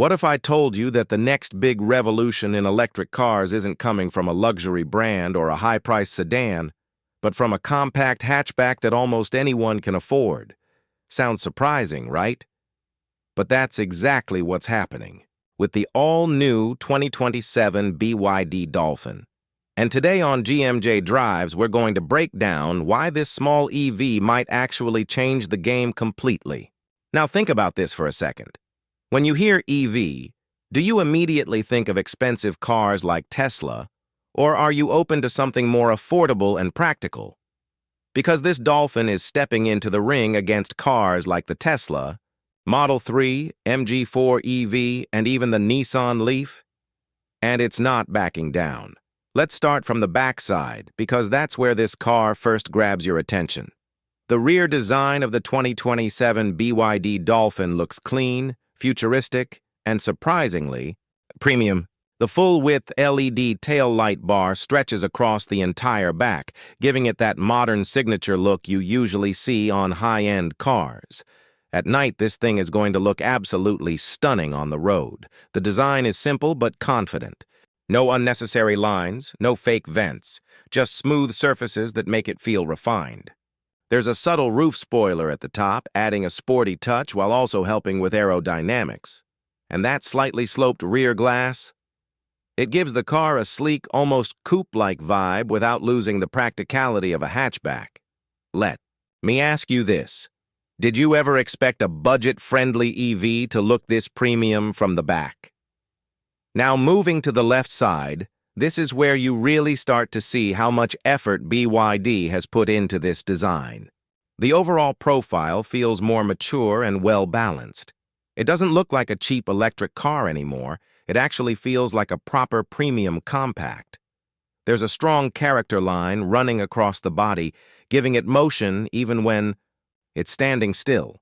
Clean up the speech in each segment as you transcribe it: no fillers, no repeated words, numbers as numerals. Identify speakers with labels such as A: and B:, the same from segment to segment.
A: What if I told you that the next big revolution in electric cars isn't coming from a luxury brand or a high-priced sedan, but from a compact hatchback that almost anyone can afford? Sounds surprising, right? But that's exactly what's happening with the all-new 2027 BYD Dolphin. And today on GMJ Drives, we're going to break down why this small EV might actually change the game completely. Now think about this for a second. When you hear EV, do you immediately think of expensive cars like Tesla, or are you open to something more affordable and practical? Because this Dolphin is stepping into the ring against cars like the Tesla, Model 3, MG4 EV, and even the Nissan Leaf. And it's not backing down. Let's start from the backside, because that's where this car first grabs your attention. The rear design of the 2027 BYD Dolphin looks clean, futuristic, and surprisingly premium. The full-width LED tail light bar stretches across the entire back, giving it that modern signature look you usually see on high-end cars. At night, this thing is going to look absolutely stunning on the road. The design is simple but confident. No unnecessary lines, no fake vents, just smooth surfaces that make it feel refined. There's a subtle roof spoiler at the top, adding a sporty touch while also helping with aerodynamics. And that slightly sloped rear glass? It gives the car a sleek, almost coupe-like vibe without losing the practicality of a hatchback. Let me ask you this. Did you ever expect a budget-friendly EV to look this premium from the back? Now moving to the left side, this is where you really start to see how much effort BYD has put into this design. The overall profile feels more mature and well-balanced. It doesn't look like a cheap electric car anymore. It actually feels like a proper premium compact. There's a strong character line running across the body, giving it motion even when it's standing still.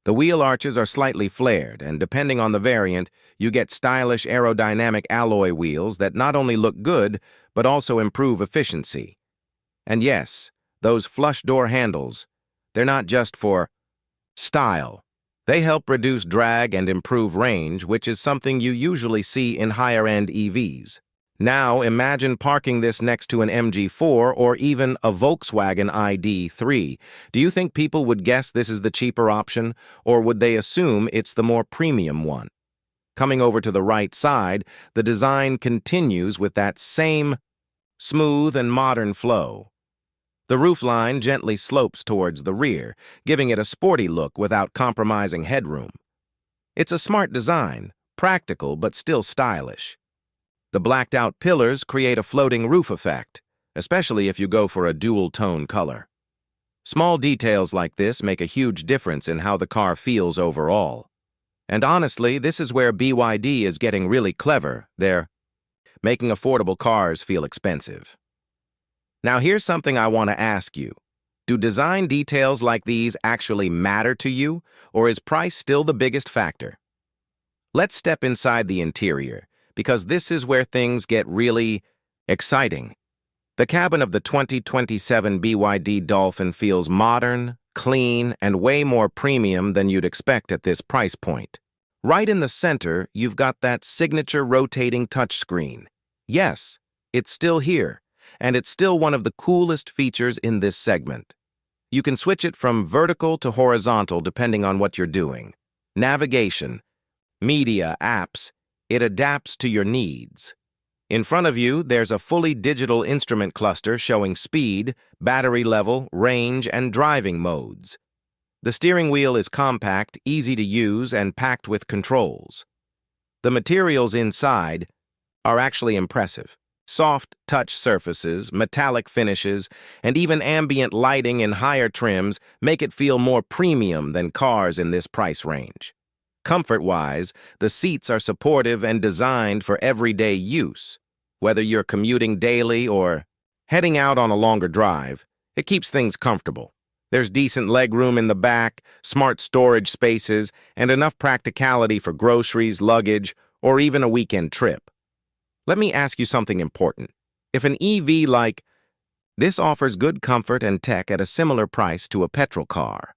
A: The wheel arches are slightly flared, and depending on the variant, you get stylish aerodynamic alloy wheels that not only look good, but also improve efficiency. And yes, those flush door handles, they're not just for style. They help reduce drag and improve range, which is something you usually see in higher-end EVs. Now imagine parking this next to an MG4 or even a Volkswagen ID.3. Do you think people would guess this is the cheaper option, or would they assume it's the more premium one? Coming over to the right side, the design continues with that same smooth and modern flow. The roofline gently slopes towards the rear, giving it a sporty look without compromising headroom. It's a smart design, practical but still stylish. The blacked-out pillars create a floating roof effect, especially if you go for a dual-tone color. Small details like this make a huge difference in how the car feels overall. And honestly, this is where BYD is getting really clever. They're making affordable cars feel expensive. Now here's something I want to ask you. Do design details like these actually matter to you, or is price still the biggest factor? Let's step inside the interior, because this is where things get really exciting. The cabin of the 2027 BYD Dolphin feels modern, clean, and way more premium than you'd expect at this price point. Right in the center, you've got that signature rotating touchscreen. Yes, it's still here, and it's still one of the coolest features in this segment. You can switch it from vertical to horizontal depending on what you're doing. Navigation, media, apps, it adapts to your needs. In front of you, there's a fully digital instrument cluster showing speed, battery level, range, and driving modes. The steering wheel is compact, easy to use, and packed with controls. The materials inside are actually impressive. Soft touch surfaces, metallic finishes, and even ambient lighting in higher trims make it feel more premium than cars in this price range. Comfort-wise, the seats are supportive and designed for everyday use. Whether you're commuting daily or heading out on a longer drive, it keeps things comfortable. There's decent legroom in the back, smart storage spaces, and enough practicality for groceries, luggage, or even a weekend trip. Let me ask you something important. If an EV like this offers good comfort and tech at a similar price to a petrol car,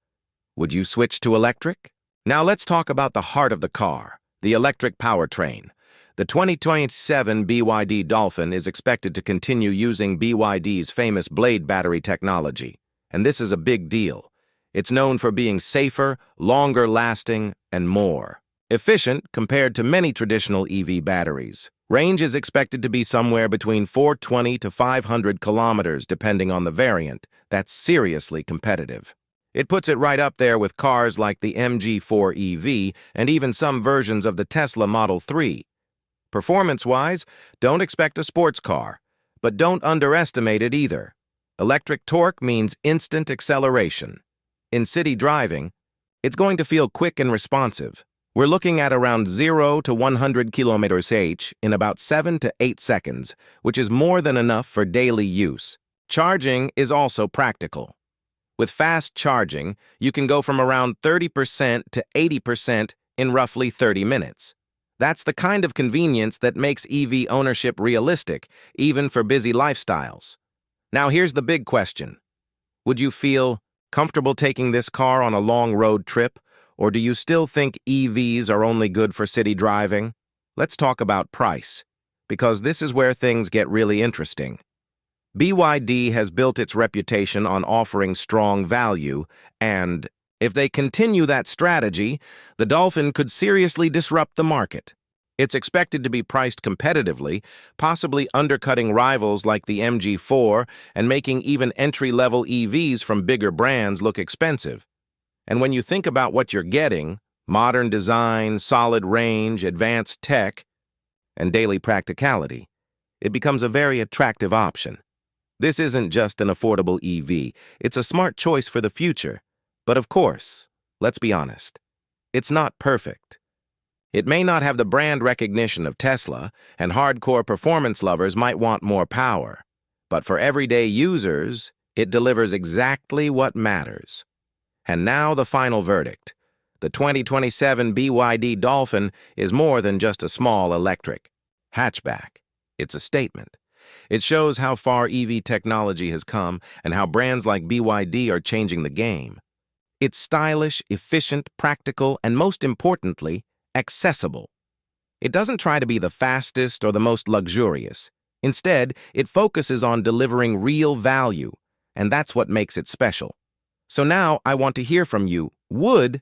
A: would you switch to electric? Now let's talk about the heart of the car, The electric powertrain. The 2027 BYD Dolphin is expected to continue using BYD's famous blade battery technology, and this is a big deal. It's known for being safer, longer lasting, and more efficient compared to many traditional EV batteries. Range is expected to be somewhere between 420 to 500 kilometers depending on the variant. That's seriously competitive. It puts it right up there with cars like the MG4 EV and even some versions of the Tesla Model 3. Performance-wise, don't expect a sports car, but don't underestimate it either. Electric torque means instant acceleration. In city driving, it's going to feel quick and responsive. We're looking at around 0 to 100 km/h in about 7 to 8 seconds, which is more than enough for daily use. Charging is also practical. With fast charging, you can go from around 30% to 80% in roughly 30 minutes. That's the kind of convenience that makes EV ownership realistic, even for busy lifestyles. Now here's the big question. Would you feel comfortable taking this car on a long road trip, or do you still think EVs are only good for city driving? Let's talk about price, because this is where things get really interesting. BYD has built its reputation on offering strong value, and if they continue that strategy, the Dolphin could seriously disrupt the market. It's expected to be priced competitively, possibly undercutting rivals like the MG4 and making even entry-level EVs from bigger brands look expensive. And when you think about what you're getting, modern design, solid range, advanced tech, and daily practicality, it becomes a very attractive option. This isn't just an affordable EV, it's a smart choice for the future. But of course, let's be honest, it's not perfect. It may not have the brand recognition of Tesla, and hardcore performance lovers might want more power. But for everyday users, it delivers exactly what matters. And now the final verdict. The 2027 BYD Dolphin is more than just a small electric hatchback. It's a statement. It shows how far EV technology has come and how brands like BYD are changing the game. It's stylish, efficient, practical, and most importantly, accessible. It doesn't try to be the fastest or the most luxurious. Instead, it focuses on delivering real value, and that's what makes it special. So now I want to hear from you. Would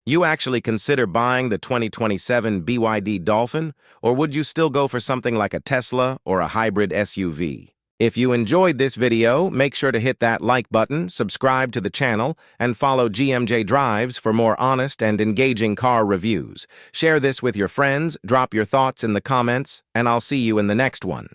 A: you actually consider buying the 2027 BYD Dolphin, or would you still go for something like a Tesla or a hybrid SUV? If you enjoyed this video, make sure to hit that like button, subscribe to the channel, and follow GMJ Drives for more honest and engaging car reviews. Share this with your friends, drop your thoughts in the comments, and I'll see you in the next one.